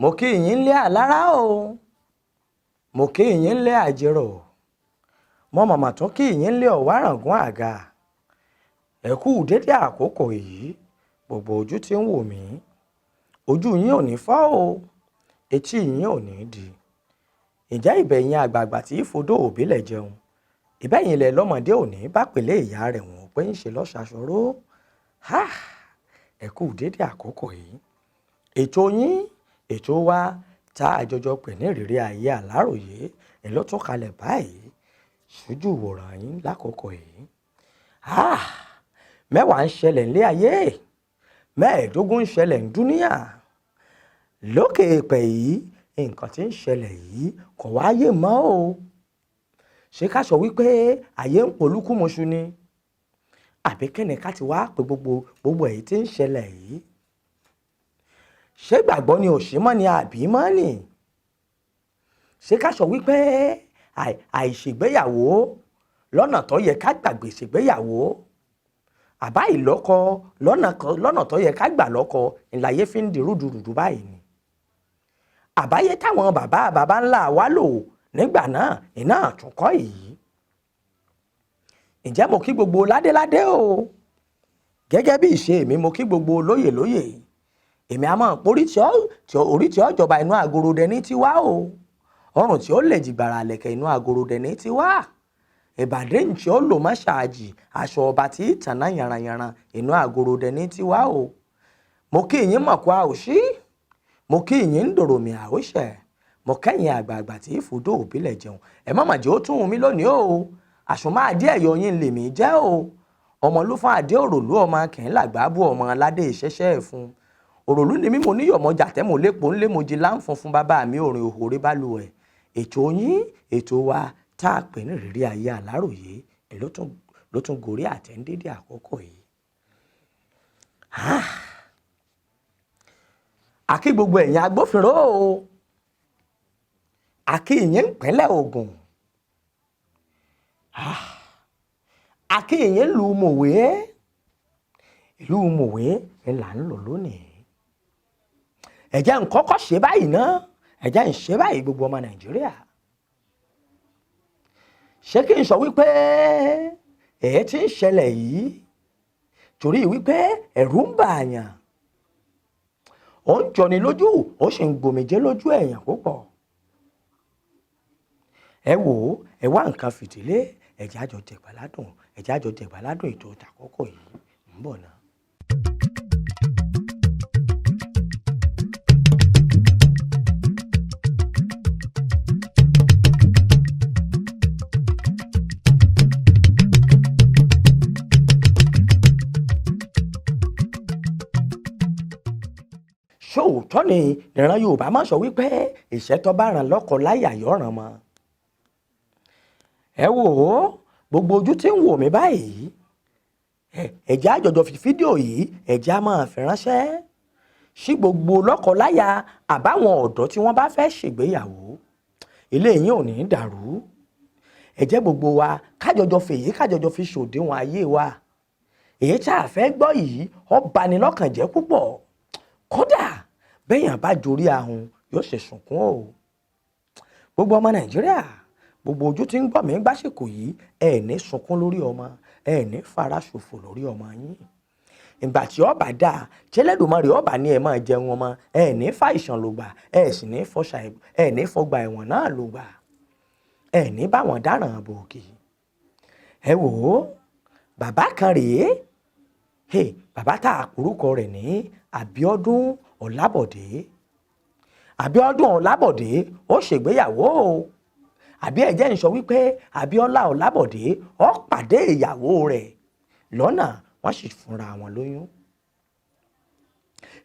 mo kí yín lé àlára o mo kí yín lé àjèrò mo màmá tún kí yín lé ọ̀wárangún àga ẹ kú dédé àkókò yìí gbogbo ojú tí ń wò mí ojú yín ò ní fọ́ o etí yín ò ní di ǹjẹ́ ìbẹ̀yìn àgbààgbà tí fodó òbílẹ̀ jẹun ìbẹ̀yìn ilẹ̀ lọ́mọdé òní bá pèlè ìyá rẹ̀ wọ́n pé ń ṣe lọ́ṣàṣọ́rọ́ ẹ kú dédé àkókò yìí ètò yín ètò wa tá àjọjọ pè ní ìrírí ayé Aláròyé ẹ ló tún kalẹ̀ báyìí sójú ìwòran yín lákòókò yìí mẹ́wàá ń ṣẹlẹ̀ nílé ayé mẹ́ẹ̀ẹ́dógún ń ṣẹlẹ̀ ní dúníà lókè èèpẹ̀ yìí nǹkan tí ń ṣẹlẹ̀ yìí kò wáyé mọ́ o ṣé ká sọ wípé ayé ń polúkúmuṣu ni àbí kẹ́ni ká ti wá pé gbogbo èyí tí ń ṣẹlẹ̀ yìí ṣé gbàgbọ́ ni òṣìmọ́ ni àbí mọ́ ni ṣé ká sọ wípé àìṣègbéyàwó lọ́nà tó yẹ ká gbàgbé ṣègbéyàwó àbá ìlọ́kọ lọ́nà tó yẹ ká gbà lọ́kọ ìlàyé fi ń di rúdurùdu báyìí ni àbáyé táwọn bàbá ńlá wa lò nígbà náà iná àtúnkọ́ yìí ǹjẹ́ mo kí gbogbo ládéládé o gẹ́gẹ́ bí ìṣe mi mo kí gbogbo lóyè èmi a máa porí orí tí ó jọba inú agorodẹ ní tiwa o ọrùn tí ó lè jìgbàrà lẹ̀kẹ̀ inú agorodẹ ní tiwa ìbàdàn tí ó lò má ṣáàjì aṣọ ọba tí ìtànà yànrànyànràn inú agorodẹ ní tiwa o mo kí yín mọ̀kú àòṣí mo kí yín ń dòrò mi àwòṣẹ mo kẹ́yìn àgbààgbà tí fòdó òbílẹ̀ jẹun ẹ má mà jẹ́ ó tún mi lónìí o àsùnmọ́ adé ẹ̀yọ yín lèmi jẹ́ o ọmọ ló fún adé òròlú ọmọ akẹ́yìn làgbàbù ọmọ aládé ìṣẹ́ṣẹ́ ẹ̀ fún òròlú ni mímọ níyọ̀mọ́jà tẹ́mọ̀ lépo ńlẹ́mọ̀jì láǹfọ̀n fún bàbá mi òrìn òhòrè bálùwẹ̀ ètò yín ètò wa tá a pè ní ìrírí ayé Aláròyé ló tún gorí àtẹ́ńdédé àkókò yìí. àkí gbogbo ẹ̀yin agbófinró o àkí ìyẹn ìpínlẹ̀ Ògùn àkí ìyẹn ìlú Mòwe ńlá ń lò lónìí ẹ̀jẹ̀ ń kọ́kọ́ ṣe báyìí ná ẹ̀jẹ̀ ń ṣe báyìí gbogbo ọmọ Nàìjíríà ṣé kí n sọ wípé èyí tí ń ṣẹlẹ̀ yìí torí wípé ẹ̀rù ń bà àyàn ó ń jọni lójú ó sì ń gbòmìjé lójú èèyàn púpọ̀ ẹ wò ó ẹ wá nǹkan fìdílé ẹ̀jẹ̀ àjọ jẹ̀gbàládùn ètò ìtàkọ́kọ̀ yìí ń bọ̀ náà. ṣòótọ́ ni ìran Yorùbá máa sọ wípé ìṣẹ́ tó bá ràn lọ́kọ láyà yọ̀ràn mọ́ ẹ wò ó gbogbo ojú tí ń wò mí báyìí ẹ̀jẹ̀ àjọjọ fi fídíò yìí ẹ̀jẹ̀ á máa fi ránṣẹ́ sí gbogbo lọ́kọ-láya àbáwọn ọ̀dọ́ tí wọ́n bá fẹ́ ṣègbéyàwó ilé yín ò ní dàrú ẹ̀jẹ̀ gbogbo wa kájọjọ fi ṣòdiwọ̀n ayé wa èyí tá a fẹ́ gbọ́ yìí ó bani lọ́kàn jẹ́ púpọ̀ kódà bẹ́yàn bá jorí ahun yóò ṣe sunkún o gbogbo ọmọ Nàìjíríà gbogbo ojú tí ń gbọ́ mí gbásìkò yìí ẹ ní sunkún lórí ọmọ ẹ ní fara ṣòfò lórí ọmọ yín ìgbà tí ọba dà ṣẹlẹ́dùmarè ọba ní ẹ máa jẹun ọmọ ẹ ní fàìsàn lògbà ẹ sì ní fọgbà ẹ̀wọ̀n náà lògbà ẹ ní báwọn dáràn bòókì ẹ wò ó bàbá kan rèé bàbá tá a kúrúkọ rẹ̀ ní Abiọdun Ọlábọ̀dé ó ṣègbéyàwó o àbí ẹ̀jẹ̀ ń sọ wípé Abíọ́lá Ọlábọ̀dé ó pàdé ìyàwó rẹ̀ lọ́nà wọ́n sì fúnra wọn lóyún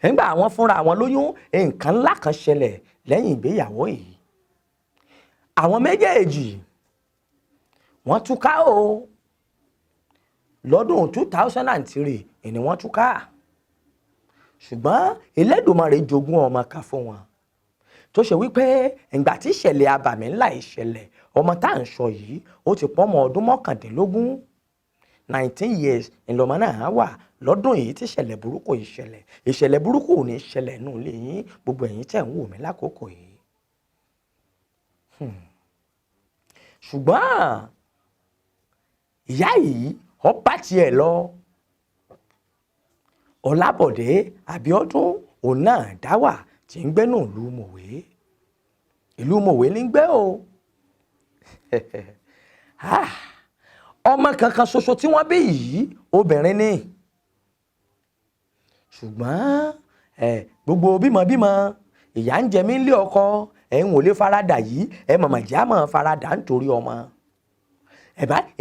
nígbà wọ́n fúnra wọn lóyún nǹkan ńlá kan ṣẹlẹ̀ lẹ́yìn ìgbéyàwó yìí àwọn méjèèjì wọ́n túká o lọ́dún 2003 ni wọ́n túká ṣùgbọ́n Elédùmarè jogún ọmọ kan fún wọn tó ṣe wípé ìgbà tí ìṣẹ̀lẹ̀ abàmì ńlá ìṣẹ̀lẹ̀ ọmọ tá à ń sọ yìí ó ti pọ́ ọmọ ọdún 19 19 years ńlọmọ náà wà lọ́dún yìí tí ìṣẹ̀lẹ̀ burúkú ò ní ṣẹlẹ̀ nù lé yín gbogbo ẹ̀yin tẹ̀ ń wò mí lákòókò yìí. ṣùgbọ́n ìyá yìí ó bá tiẹ̀ lọ Ọlábọ̀dé Abiọdun òun náà dá wà tí ń gbénú ìlú Mòwe ní gbé o. ọmọ kankan ṣoṣo tí wọ́n bí yìí obìnrin ni ṣùgbọ́n gbogbo bímọ ìyá ń jẹ mí nílé ọkọ ẹ̀ ń wò lè faradà yìí ẹ̀ mọ̀mọ̀ jẹ́ àmọ́ faradà nítorí ọmọ.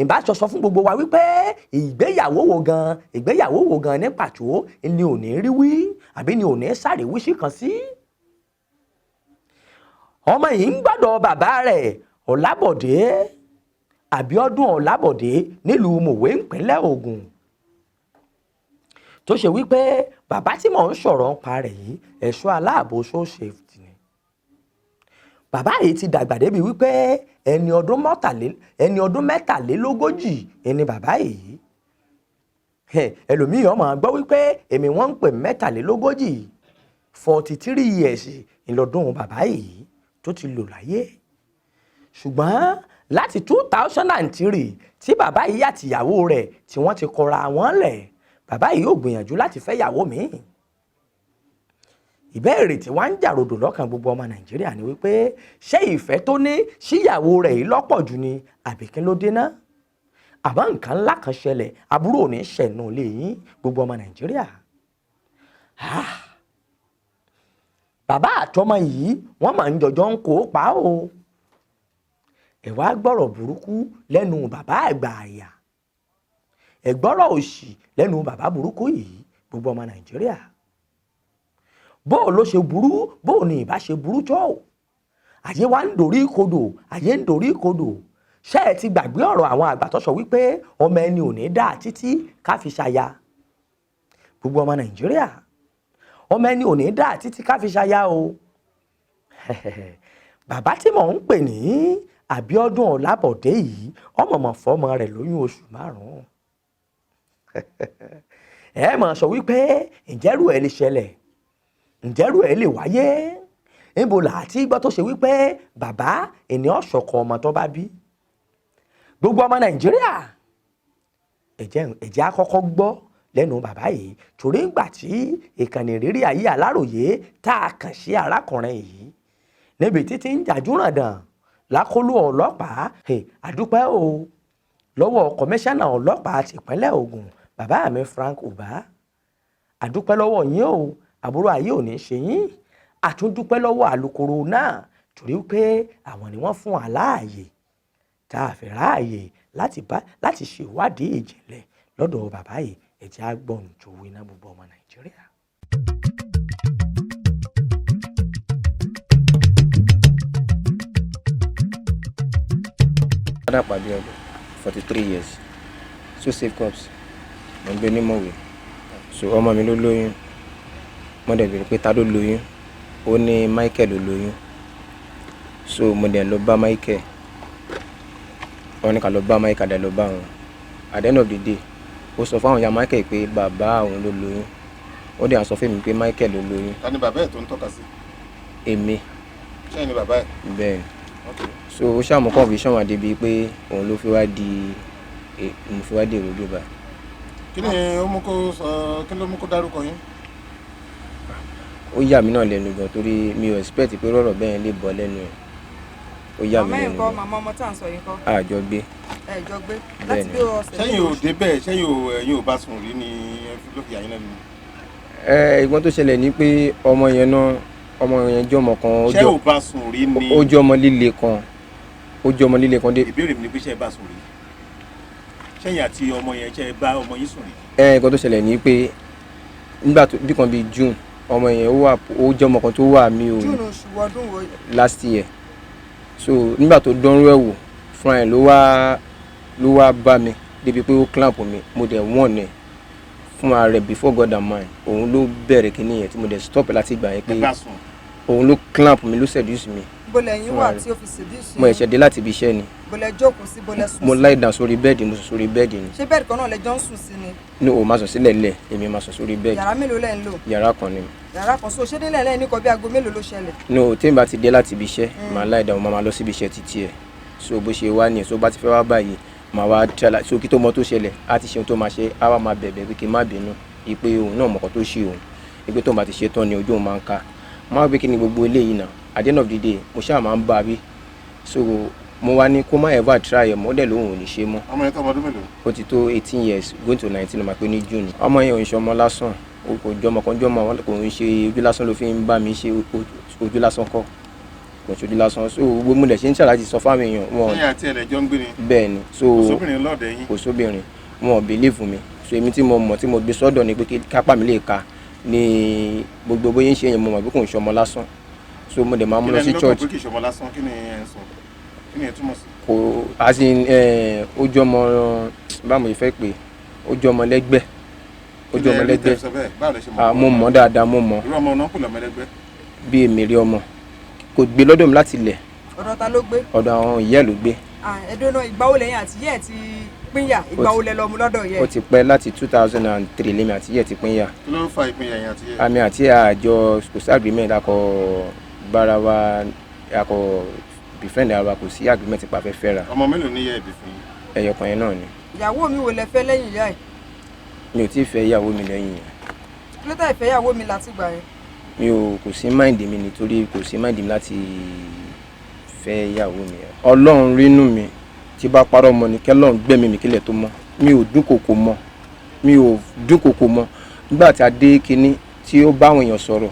ìbá sọ fún gbogbo wa wípé ìgbéyàwó wo gan ní pàtó ni ò ní rí wí àbí ni ò ní sáré wíṣí kan sí. ọmọ yìí ń gbọ́dọ̀ bàbá rẹ̀ Ọlábọ̀dé Abiọdun Ọlábọ̀dé nílùú Mòwe ìpínlẹ̀ Ògùn tó ṣe wípé bàbá tí mò ń sọ̀rọ̀ nípa rẹ̀ yìí ẹ̀ṣọ́ aláàbò so safety ni. bàbá yìí ti dàgbà débi wípé ẹni ọdún mẹ́tàlélógójì ni bàbá yìí. ẹlòmíì ọmọ gbọ́ wípé èmi wọ́n ń pè 43 years ìlọ́dún bàbá yìí tó ti lò láyé. ṣùgbọ́n láti 2003 tí bàbá yìí àtìyàwó rẹ̀ tí wọ́n ti kọra wọn lẹ̀ bàbá yìí ò gbìyànjú láti fẹ́ yàwó míì. ìbéèrè tí wọ́n ń jàròdò lọ́kàn gbogbo ọmọ Nàìjíríà ni wípé ṣé ìfẹ́ tó ní síyàwó rẹ̀ yìí lọ́pọ̀ jù ni àbí kí ló dé náà? àmọ́ nǹkan ńlá kan ṣẹlẹ̀ aburú ò ní ṣẹ̀nù lé yín gbogbo ọmọ Nàìjíríà. bàbá àtọmọ yìí wọ́n máa ń jọjọ́ ń kó pa o. ẹ wá gbọ́rọ̀ burúkú lẹ́nu bàbá àgbà àyà ẹ gbọ́rọ̀ òṣì lẹ́nu bàbá burúkú yìí gbogbo ọmọ Nàìjíríà. bó ló ṣe burú bó ni ìbá ṣe burú tó àyè wa ń dorí kodò ṣé ẹ ti gbàgbé ọ̀rọ̀ àwọn àgbà tó sọ wípé ọmọ ẹni ò ní dá títí ká fi ṣaya. gbogbo ọmọ Nàìjíríà ọmọ ẹni ò ní dá títí ká fi ṣaya o. bàbá tí mò ń pè ní Abiọdun Ọlábọ̀dé yìí ọmọ fọmọ rẹ̀ lóyún oṣù 5. ẹ máa sọ wípé ǹjẹ́rù ẹ lè ṣẹlẹ̀ ǹjẹ́rù ẹ lè wáyé níbo là á ti gbọ́ tó ṣe wípé bàbá ènìyàn ṣọ̀kọ ọmọ tó bá bí. gbogbo ọmọ Nàìjíríà ẹ̀jẹ̀ àkọ́kọ́ gbọ́ lẹ́nu bàbá yìí torí ńgbà tí ìkànnì ìrírí ayé Aláròyé tá a kàn sí arákùnrin yìí níbi títí ń jàjúràndàn lákòlò ọlọ́pàá àdúpẹ́ o lọ́wọ́ kọmíṣánná ọlọ́pàá tìpínlẹ̀ Ògùn bàbá mi Frank Uba àdúpẹ́ lọ́wọ́ yín o àbúrò ayé ò ní ṣe yín àtúndúpẹ́ lọ́wọ́ alukoro náà torí pé àwọn ni wọ́n fún wa láàyè tá a fẹ́ ráàyè láti ṣèwádìí ìjìnlẹ̀ lọ́dọ̀ bàbá yìí ẹ̀jẹ̀ àgbọ̀n tó winá gbogbo ọmọ Nàìjíríà. Abiọdun 43 years so safe cups mo ń gbé ní Mòwe so ọmọ mi ló lóyún mo dẹ̀ bèrè pé ta ló lóyún ó ní Michael ló lóyún so mo dẹ̀ lọ bá Michael wọ́n ní ká lọ bá Michael dẹ̀ lọ bá wọn at the end of the day ó sọ fún àwọn ìyá Michael pé bàbá òun ló lóyún ó dẹ̀ sọ fún mi pé Michael ló lóyún. Ta ni bàbá ẹ̀ tó ń tọ́ka sí? Èmi. Ṣé ẹni bàbá ẹ̀? Bẹ́ẹ̀ ni. Okay. So ó ṣàmú conviction wà débi pé òun ló fi wá di èrò gbígbà. Kí ni ó mú kó sọ kí ló mú kó dárúkọ yín? Ó yà mí náà lẹ́nu gan torí mi ò expect pé rọ̀rọ̀ bẹ́ẹ̀ lè bọ́ lẹ́nu ẹ̀. Ó yà mí lẹ́nu. Màmá ọmọ tá à ń sọ yìí kọ́. Àjọ gbé. Ẹ̀jọ gbé. Láti bí ọ̀sẹ̀. Sẹ́yìn ò débẹ̀ sẹ́yìn ò bá sùn rí ni ló fi àyín lẹ́nu. Ìgbọ́n tó ṣẹlẹ̀ ni pé ọmọ yẹn jẹ́ ọmọ kan. Ṣé ò bá sùn rí ni? Ó jẹ́ ọmọ líle kan. dé. Ìbéèrè mi ni pé ṣé ẹ bá sùn rí? Ṣẹ́yìn àti ọmọ yẹn ṣé ẹ bá ọmọ yín sùn rí? Nǹkan tó ṣẹlẹ̀ ni pé nígbà tó bí kan bíi June ọmọ yẹn ó jẹ́ ọmọ kan tó wà mí o. June oṣù ọdún wo? Last year. So nígbà tó dánrú ẹ̀ wò fúnra ẹ̀ ló wá bá mi débi pé ó clamp mi mo dẹ̀ wọ̀n ẹ̀ fúnra rẹ̀ before God and mine òun ló bẹ̀rẹ̀ kíní yẹn tí mo dẹ̀ stop láti gbà yẹn pé òun ló clamp mi ló seduce mi bólẹ̀ yín wà tí ó fi seduce. mo ẹ̀ṣẹ̀ dé láti ibi iṣẹ́ ni. bólẹ̀ jókòó sí bólẹ̀ sùn sí. mo lie down sórí bẹ́ẹ̀dì mo sùn sórí bẹ́ẹ̀dì ni. ṣé bẹ́ẹ̀dì kan náà lẹ jọ ń sùn sí ni. ní o máa sùn sílẹ̀ lẹ̀ èmi máa sùn sórí bẹ́ẹ̀dì. yàrá mélòó lẹ ń lò. yàrá kan ni. yàrá kan so ṣé nílẹ̀ lẹ́yìn ní kọ bí aago mélòó ló ṣẹlẹ̀. no tí n bá ti dé láti ibi iṣẹ́ màá lie down mo máa lọ síbi iṣẹ́ títí ẹ̀ so bó ṣe wá nìyẹn so bá ti fẹ́ wá báyìí màá wá tíra so kí tó mọ tó ṣẹlẹ̀ á ti ṣe ohun tó máa ṣe á wá máa bẹ̀bẹ̀ pé kí n má bínú ìpè òun náà mọ̀kàn tó ṣe òun ìpè tó bá ti ṣe tán ni ojú òun máa ń ká máa gbé kí ni gbogbo eléyìí náà at the end of the day mo ṣáà máa ń bá a rí so mo wá ní kó má ever try ẹ̀ mọ́ dẹ̀ lóhùn ò ní ṣe mọ́. ọmọ yẹn tó ọmọ ọdún mélòó. ó ti tó 18 years going to 19 ọmọ pé ní June ọmọ yẹn ò ń ṣe ọmọ lásán kò jọmọ kan jọmọ kò ń ṣe ojú lásán ló fi ń bá mi ṣe ojú lásán kọ́ kò ń ṣe ojú lásán so gbogbo mo lè ṣe ń ṣàlàyé sọ fáwọn èèyàn wọn. ẹ̀yin àti ẹlẹjọ ń gbé ni. bẹ́ẹ̀ ni so kò sóbìnrin lọ́ọ̀dẹ̀ yín. kò sóbìnrin wọn ò believe mi so èmi tí mo mọ̀ tí mo gbé sọ́dọ̀ ni pé kápá mi lè ka ní gbogbo bóyá ń ṣe yẹn mo mọ̀ pé kò ń ṣe ọmọ lásán so mo dẹ̀ máa mú lọ sí church. kí ni ẹni lọ́kàn pé kì í ṣe ọmọ lásán kí ni ẹ ń sọ kí ni ẹ túmọ̀ sí. kò as in ojú ọmọ báwo ìfẹ́ pé ojú ọmọ lẹ́gbẹ́ ojú ọmọ lẹ́gbẹ́ mo mọ̀ dáadáa mo mọ̀. irú ọmọ náà kò lọ mẹ́lẹ́gbẹ́. bí èmi rí ọmọ kò gbé lọ́dọ̀ mi láti ilẹ̀. ọ̀dọ̀ ta ló gbé. ọ̀dọ̀ àwọn ìyá ló gbé. ẹ̀dùn náà ìgbà wo lẹ́yìn àti yẹ́ ẹ̀ ti pínyà ìgbà wo lẹ lọ mú lọ́dọ̀ yẹ. ó ti pẹ́ láti 2003 lèmi àti yẹ́ ẹ̀ ti pínyà. kí ló ń fa ìpínyà yẹn àti yẹ́. àmì àti àjọ kò sí agreement akọ bára wa akọ befriend ara wa kò sí agreement pa fẹ́ fẹ́ra. ọmọ mélòó ní yẹ́ ẹ̀bí fún yín. ẹyọ kan yẹn náà ni. ìyàwó mi wo lẹ fẹ́ lẹ́yìn ìyá ẹ̀. mi ò tí ì fẹ́ ìyàwó mi lẹ́yìn yẹn. kí ló tẹ̀ ìfẹ́ ìyàwó mi láti gbà yẹn. mi ò kò sí mind mi nítorí kò sí mind mi láti fẹ́ ìyàwó mi. Ọlọ́run rínú mi tí bá parọ́ mọ́ ni kẹ́lọ́run gbẹ̀mí mi kílẹ̀ tó mọ́ mi ò dúnkòkò mọ́ nígbà tí a dé kinní tí ó bá àwọn èèyàn sọ̀rọ̀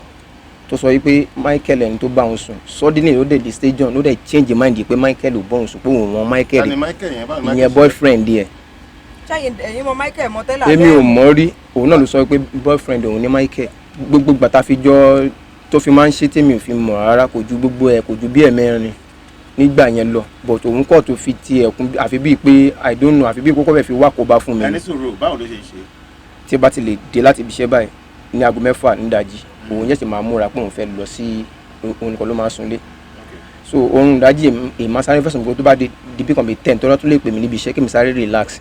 tó sọ wípé Michael ẹni tó bá òun sùn suddenly ló dé di stage ló dé change mind pé Michael ò bọ́ òun sùn pé òun wọn Michael ìyẹn boyfriend ẹ̀. ṣáyẹn ẹ̀yin mọ Michael mọ tẹ́lẹ̀. èmi ò mọ̀ rí òun náà ló sọ pé boyfriend òun ní Michael gbogbo gbàtà fi jọ tó fi máa ń ṣe tèmi ò fi mọ̀ rárá kò ju gbogbo ẹ̀ kò ju bí ẹ̀mẹ́rin nígbà yẹn lọ but òun kọ́ tó fi ti ẹ̀kún àfi bíi pé I don't know àfi bíi kókó bẹ́ẹ̀ fi wá kó bá fún mi. ẹni sọ̀rọ̀ báwo ló ṣe ṣe. tí bá ti lè dé láti ibi iṣẹ́ báyìí ní aago 6 nídàjí òun yẹn sì máa múra pé òun fẹ́ lọ sí òun nìkan ló máa sunlé so òun dájí èèmọ̀ sáré fẹ̀sùn gbogbo tó bá di bí kan bíi 10 tó lọ́tún lè pè mí níbi iṣẹ́ kí mi sáré relax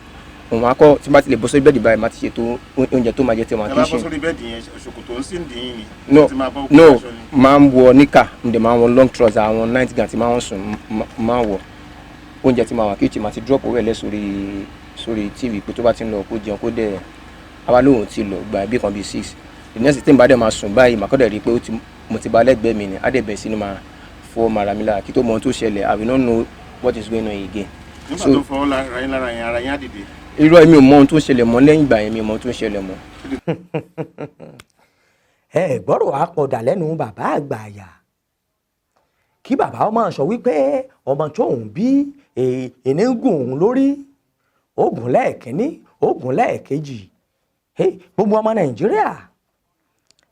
òun akọ tí bá ti lè bọ́ sórí bẹ́ẹ̀dì báyìí máa ti ṣètò oúnjẹ tó máa jẹ tí wọn kì í ṣe. ẹ bá bọ́ sórí bẹ́ẹ̀dì yẹn ṣòkòtò ń sì ń dín yín ni. no máa ń wọ níkà ǹdẹ̀ máa ń wọ long trouser àwọn night gown tí máa ń sùn máa ń wọ oúnjẹ tí máa wà kíchìn máa ti drop owó ẹ̀ lẹ́ sórí tv pé tó bá ti ń lọ kó jẹun kó dẹ̀ àwa lóhùn ti lọ gba bí kan bíi 6 the next thing bá dẹ̀ máa sùn báyìí màá kọ́dẹ̀ rí i pé mo ti ba lẹ́gbẹ̀ẹ́ mi ni á dẹ̀ bẹ̀ sí ni máa fọ́ mara mi lára kí tó mọ ohun tó ṣẹlẹ̀ I will not know what is going on again. nígbà tó fọwọ́ lára yín ara yín á dìde. irọ́ èmi ò mọ ohun tó ṣẹlẹ̀ mọ́ lẹ́yìn ìgbà yẹn mi ò mọ ohun tó ṣẹlẹ̀ mọ́. ẹ gbọ́dọ̀ wá pọ̀dà lẹ́nu bàbá àgbà àyà kí bàbá ọmọ sọ wípé ọmọ tó ń bí èní gùn òun lórí oògùn lẹ́ẹ̀kínní oògùn lẹ́ẹ̀kejì gbogbo ọmọ Nàìjíríà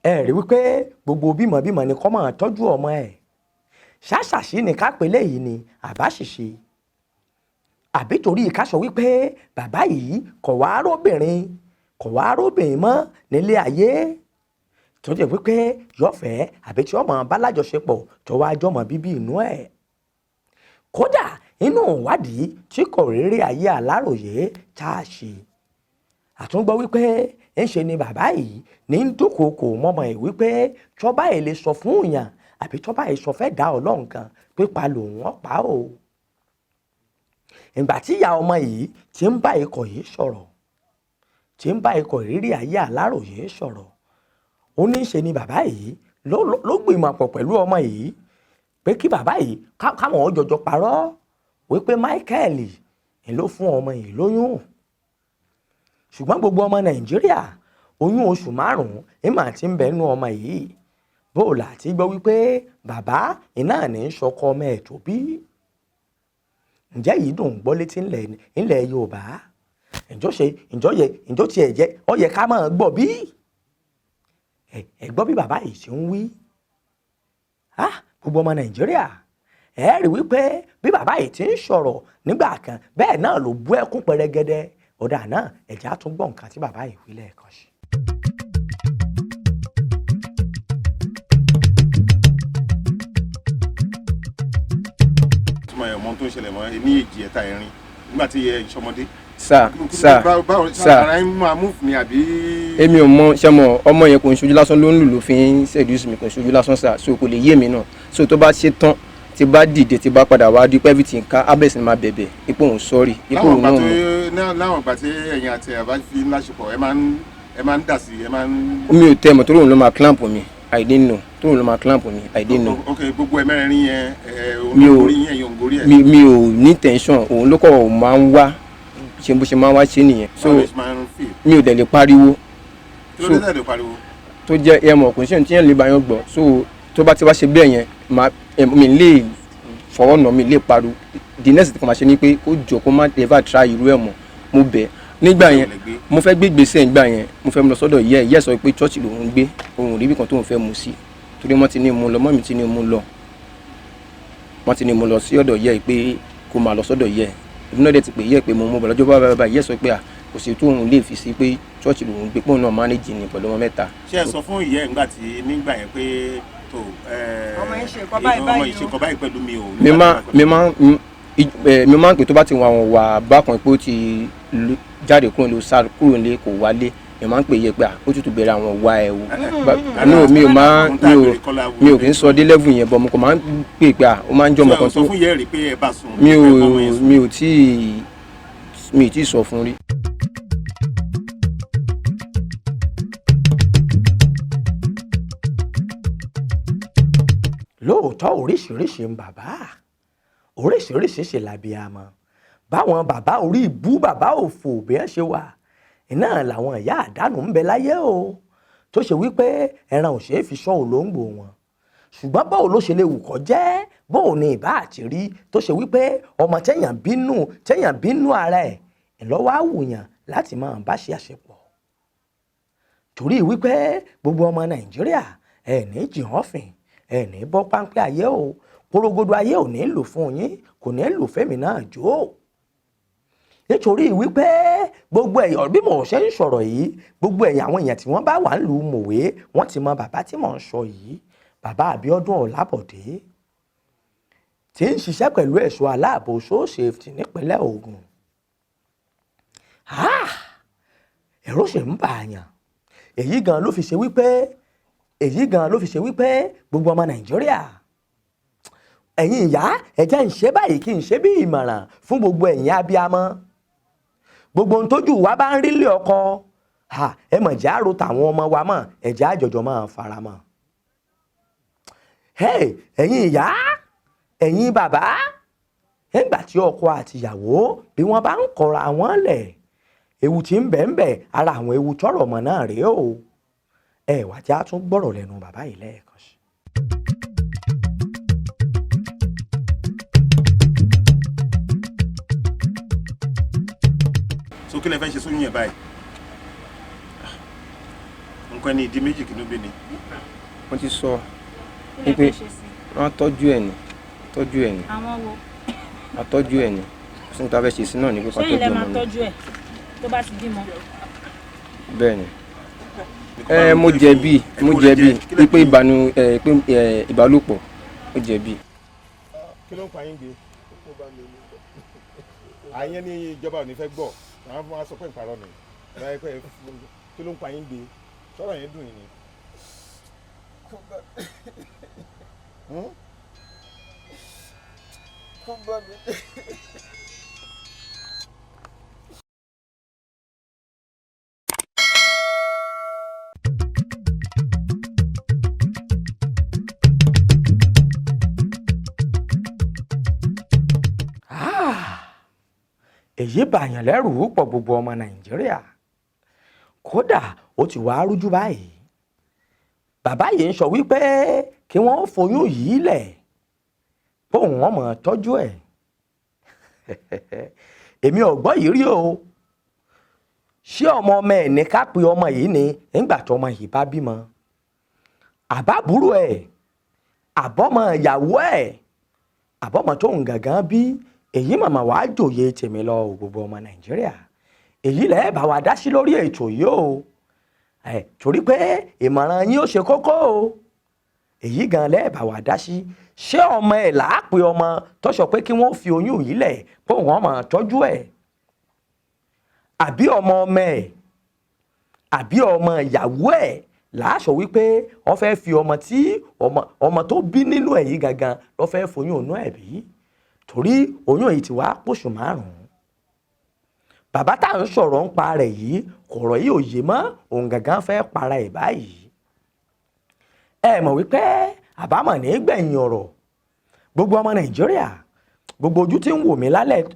ẹ rí wípé gbogbo bímọ ni kó máa tọ́jú ọmọ ẹ̀ ṣàṣàṣì ni ká pè léyìí ni àbáṣìṣe àbí torí ká sọ wípé bàbá yìí kò wá róbìnrin mọ́ nílé ayé tó jẹ́ wípé yọ̀fẹ́ àbí tí ọmọ bá lájọṣepọ̀ tó wá jọmọ bíbí inú ẹ̀ kódà inú ìwádìí tí kò réré ayé Aláròyé tá a ṣe àtúngbọ́ wípé ń ṣe ni bàbá yìí ní ń dúnkòokò mọ́mọ́ ẹ̀ wípé tọ́ba ẹ̀ lè sọ fún òyàn àbí tọ́ba ẹ̀ sọ fẹ́ dá Ọlọ́run kan pípa lòun ọ̀pá o. ìgbà tí ìyá ọmọ yìí ti ń bá ikọ̀ yìí sọ̀rọ̀ tí ń bá ikọ̀ ìrírí ayé Aláròyé sọ̀rọ̀ ó ní ṣe ni bàbá yìí ló gbìmọ̀ pọ̀ pẹ̀lú ọmọ yìí pé kí bàbá yìí káwọn jọjọ parọ́ wípé Michael ló fún ọmọ yìí lóyún ṣùgbọ́n gbogbo ọmọ Nàìjíríà oyún oṣù 5 ìmọ̀ tí ń bẹ̀ẹ́nu ọmọ yìí bóòlà tí gbọ́ wípé bàbá iná ní sọkọ ọmọ ẹ̀ tó bí ǹjẹ́ yìí dùn gbọ́ létí ńlẹ̀ Yorùbá ǹjọ́ tiẹ̀ jẹ́ ó yẹ ká máa gbọ́ bí ẹ gbọ́ bí bàbá yìí ṣe ń wí gbogbo ọmọ Nàìjíríà ẹ rí wípé bí bàbá yìí ti ń sọ̀rọ̀ nígbà kan bẹ́ẹ̀ náà ló bú ẹkún pẹrẹgẹdẹ ọ̀dà náà ẹ̀já tún gbọ́ nǹkan tí bàbá yìí wí lẹ́ẹ̀kan sí. mọ tó ń ṣẹlẹ̀ mọ́ ní èjì ẹ̀ta ẹ̀rin nígbà tí ẹ ìṣọmọdé. sá ara ń máa move ni àbí. èmi ò mọ ṣe mọ ọmọ yẹn kò ń ṣojú lásán ló ń lù ló fi ń seduce mi kò ń ṣojú lásán sá so kò lè yé mi náà so tó bá ṣe tán tí bá dìde tí bá padà wá dípẹ́ everything ká abẹ́sì ni máa bẹ̀bẹ̀ ipò òun sọ́ọ̀rì ipò òun náà mọ̀. láwọn ìgbà tí ẹ̀yin àti ẹ̀ bá fi láṣepọ̀ ẹ máa ń dà sí ẹ máa ń. mi ò tẹ́ mọ̀ tó lóun ló máa clamp mi I didn't know tó lóun ló máa clamp mi I didn't know. ok gbogbo ẹ mẹ́rin yẹn olórí yẹn yóò ń gorí ẹ̀. mi ò ní tension òun ló kọ́ máa ń wá ṣe bó ṣe máa ń wá ṣe nìyẹn. so mi ò dẹ̀ lè pariwo. kí ló dé tẹ̀ lè pariwo. tó jẹ́ ẹ mọ̀ kò sí ohun tí yẹn lè bá yàn gbọ́ so tó bá ti wá ṣe bẹ́ẹ̀ yẹn mi lè fọwọ́ nà mi lè pariwo the next thing máa ṣe ni pé kó jọ kó má ever try irú ẹ̀ mọ́ mo bẹ̀ nígbà yẹn mo fẹ́ gbé gbèsè nígbà yẹn mo fẹ́ lọ sọ́dọ̀ yẹ́ sọ pé church lòun gbé òun rí bí kan tóun fẹ́ mu sí torí wọ́n ti ní mu lọ mọ́ mi ti ní mu lọ wọ́n ti ní mu lọ sí ọ̀dọ̀ yẹ́ pé kó máa lọ sọ́dọ̀ yẹ́ ìbí náà dẹ̀ ti pè yẹ́ pé mo mú bọ̀ lọ́jọ́ bá yẹ́ sọ pé kò sí tóun lè fi sí pé church lòun gbé pòun náà manage ni pẹ̀lú ọmọ mẹ́ta. ṣé ẹ sọ fún ìyá ẹ̀ nígbà yẹn pé tó ọmọ yẹn ṣe nǹkan báyìí pẹ̀lú mi ò. mi máa ń pè tó bá ti wà wọn wà bákan pé ó ti jáde kúrò ló sá kúrò nílé kò wálé mi máa ń pè yẹ pé ó tútù bẹ̀rẹ̀ àwọn wá ẹ̀ wò àánú mi ò kì í sọ dé level yẹn bọ̀ mo kò máa ń pè pé ó máa ń jọmọ kan tó mi ò tí ì sọ fún rí. lóòótọ́ oríṣiríṣi ń bàbá oríṣiríṣi ṣe làbíàmọ́ báwọn bàbá orí ìbú bàbá òfò bí ẹ ṣe wà iná làwọn ìyá àdánù ń bẹ láyé o tó ṣe wípé ẹran ò ṣeé fi ṣọ́ olóńgbò wọn ṣùgbọ́n báwo ló ṣe lè wù kọ́ jẹ́ bóun ni ìbá àti rí tó ṣe wípé ọmọ téèyàn bínú ara ẹ̀ ńlọ́wọ́ àwùyàn láti máa bá ṣe àṣepọ̀ torí wípé gbogbo ọmọ Nàìjíríà ẹ̀ ní jìhànfìn ẹ̀ ní bọ́ páńpẹ́ ayé o porogodo ayé ò ní lò fún yín kò ní lò fẹ́mi náà jó nítorí wípé gbogbo èèyàn bí mo ṣe ń sọ̀rọ̀ yìí gbogbo èèyàn àwọn èèyàn tí wọ́n bá wà ń lu mòwe wọ́n ti mọ bàbá tí mò ń sọ yìí bàbá Abiọdun Ọlábọ̀dé tí ń ṣiṣẹ́ pẹ̀lú ẹ̀ṣọ́ aláàbò so safety nípínlẹ̀ Ògùn ẹ̀rọ ṣe ń bà àyàn èyí gan ló fi ṣe wípé gbogbo ọmọ Nàìjíríà ẹ̀yin ìyá ẹ̀jẹ̀ ń ṣe báyìí kí n ṣe bí ìmọ̀ràn fún gbogbo ẹ̀yin abiyamọ gbogbo ohun tójú wa bá ń rí lé ọkọ ẹ mọ̀ jẹ́ àrò tàwọn ọmọ wa mọ̀ ẹ̀jẹ̀ àjọjọ máa fara mọ́ ẹ̀yin ìyá ẹ̀yin bàbá nígbà tí ọkọ àtìyàwó bí wọ́n bá ń kọra wọn lẹ̀ ewu tí ń bẹ ara àwọn ewu tọrọ mọ́ náà rèé o wá tí a tún gbọ́rọ̀ lẹ́nu bàbá yìí lẹ́ẹ̀kan sí. so kí lẹ fẹ́ ṣe sóyún yẹn báyìí nǹkan ní ìdí méjì kí ló bí ni. wọ́n ti sọ wípé wọ́n tọ́jú ẹ̀ ní. àwọn wo. a tọ́jú ẹ̀ ní kò sí ní ta fẹ́ ṣe sí náà ní pé ká tọ́jú ọmọ mi. ṣé ilẹ̀ máa tọ́jú ẹ̀ tó bá ti bímọ. bẹ́ẹ̀ ni mo jẹ̀bi pípé ìbálòpọ̀ mo jẹ̀bi. kí ló ń pa yín gbé àyẹn ní ìjọba ò ní fẹ́ gbọ́ àwọn fún wa sọ pé ìparọ́ nù kí ló ń pa yín gbé sọ̀rọ̀ yẹn dùn yín ni. èyí bàyàn lẹ́rù pọ̀ gbogbo ọmọ Nàìjíríà kódà ó ti wá rújú báyìí bàbá yìí ń sọ wípé kí wọ́n foyún yìí lẹ̀ bóun wọ́n mọ̀ tọ́jú ẹ̀ èmi ò gbọ́ yìí rí o ṣé ọmọ ẹ̀ ní ká pe ọmọ yìí ni nígbà tí ọmọ yìí bá bímọ àbábúrò ẹ̀ àbọ́mọ ìyàwó ẹ̀ àbọ́mọ tóun gangan bí èyí màmá wàá jòyè tèmi lọ gbogbo ọmọ Nàìjíríà èyí lẹ́ẹ̀ bá wa dá sí lórí ètò yìí o torí pé ìmọ̀ràn yín ó ṣe kókó o èyí gan lẹ́ẹ̀bà wà dá sí. Ṣé ọmọ ẹ̀ làá pé ọmọ tó sọ pé kí wọ́n fi oyún yìí lẹ̀ pé wọ́n máa tọ́jú ẹ̀, àbí ọmọ ẹ̀, àbí ọmọ ìyàwó ẹ̀ làá sọ wípé wọ́n fẹ́ fi ọmọ tí ọmọ tó bí nínú ẹ̀ yìí gangan ló fẹ́ foyún òun ẹ̀ bí? Torí oyún yìí ti wá pòṣù 5. Bàbá tá à ń sọ̀rọ̀ ń pa rẹ̀ yìí kọ̀rọ̀ yìí ò yé mọ́, òun gangan fẹ́ para ẹ̀ báyìí. Ẹ mọ̀ wípé àbámọ̀ ní gbẹ̀yìn ọ̀rọ̀. Gbogbo ọmọ Nàìjíríà, gbogbo ojú tí ń wò mí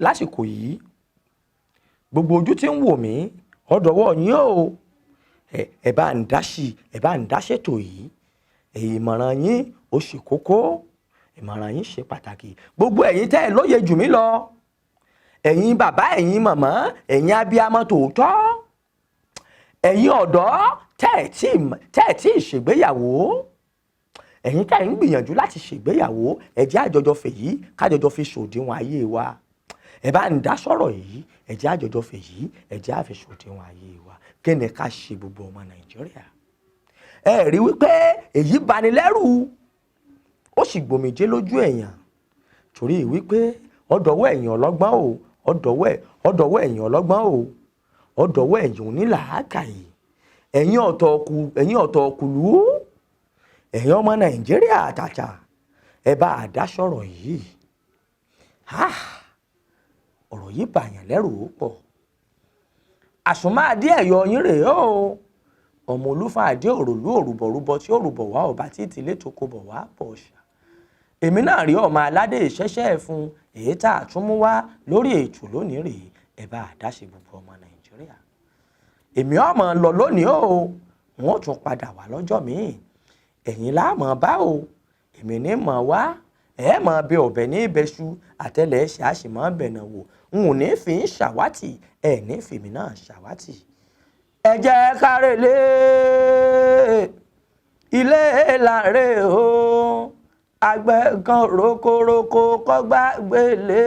lásìkò yìí, gbogbo ojú tí ń wò mí ọ̀dọ̀wọ́ yín o. Ẹ bá ń dá sí, ẹ bá ń dá ṣètò yìí. Ìmọ̀ràn yín ó ṣe kókó, ìmọ̀ràn yín ṣe pàtàkì. Gbogbo ẹ̀yin tẹ́ ẹ lóye jù mí lọ, ẹ̀yin bàbá, ẹ̀yin màmá, ẹ̀yin abiyamọ tòótọ́, ẹ̀yin ọ̀dọ́ tẹ́ ẹ tí ì ṣègbéyàwó, ẹ̀yin tẹ́ ẹ ń gbìyànjú láti ṣègbéyàwó, ẹ jẹ́ àjọjọ fèyí kájọjọ fi ṣòdiwọ̀n ayé wa. Ẹ bá ń dá sọ̀rọ̀ yìí, ẹ jẹ́ àjọjọ fèyí, ẹ jẹ́ àfi ṣòdiwọ̀n ayé wa. Kí ni ká ṣe gbogbo ọmọ Nàìjíríà? Ẹ rí wípé èyí bani lẹ́rù, ó sì gbòmìjé lójú èèyàn, torí wípé ọ̀dọ̀wọ́ ẹ̀yin ọlọ́gbọ́n o, ọ̀dọ̀wọ́ ẹ̀yin ọlọ́gbọ́n o, ọ̀dọ̀wọ́ ẹ̀yin onílàákàyè, ẹ̀yin ọ̀tọ̀ọ̀kùlú, ẹ̀yin ọmọ Nàìjíríà àtàtà, ẹ bá àdá sọ̀rọ̀ yìí. Ọ̀rọ̀ yìí bàyàn lẹ́rù ó pọ̀. Àsùnmáàdí ẹ̀yọ yín rèé o, ọmọ Olúfàdé òròlú òrùbọ̀rúbọ tí òrùbọ̀ wá ọba Titi létò kó bọ̀ wá pọ̀ ṣá. Èmi náà rí ọmọ aládé ìṣẹ́ṣẹ́ fún èyí tá a tún mú wá lórí ètò lónìí rèé. Ẹ bá àdáṣe gbogbo ọmọ Nàìjíríà. Èmi ọmọ lọ lónìí o, wọ́n tún padà wá lọ́jọ́ míì. Ẹ̀yin láàmọ̀ bá o, èmi ní mọ̀ wá, ẹ mọ̀ bẹ ọ̀bẹ ní ìbẹ̀ṣu, àtẹlẹ̀ ẹ̀ṣẹ̀ àṣìmọ́ bẹ̀nà wò. N ò ní fi ń ṣàwátì, ẹ ní fèmí náà ṣàwátì. Ẹ jẹ́ ká relé ilé láre o, àgbẹ̀ kan rokoroko kọ́gbà gbélé.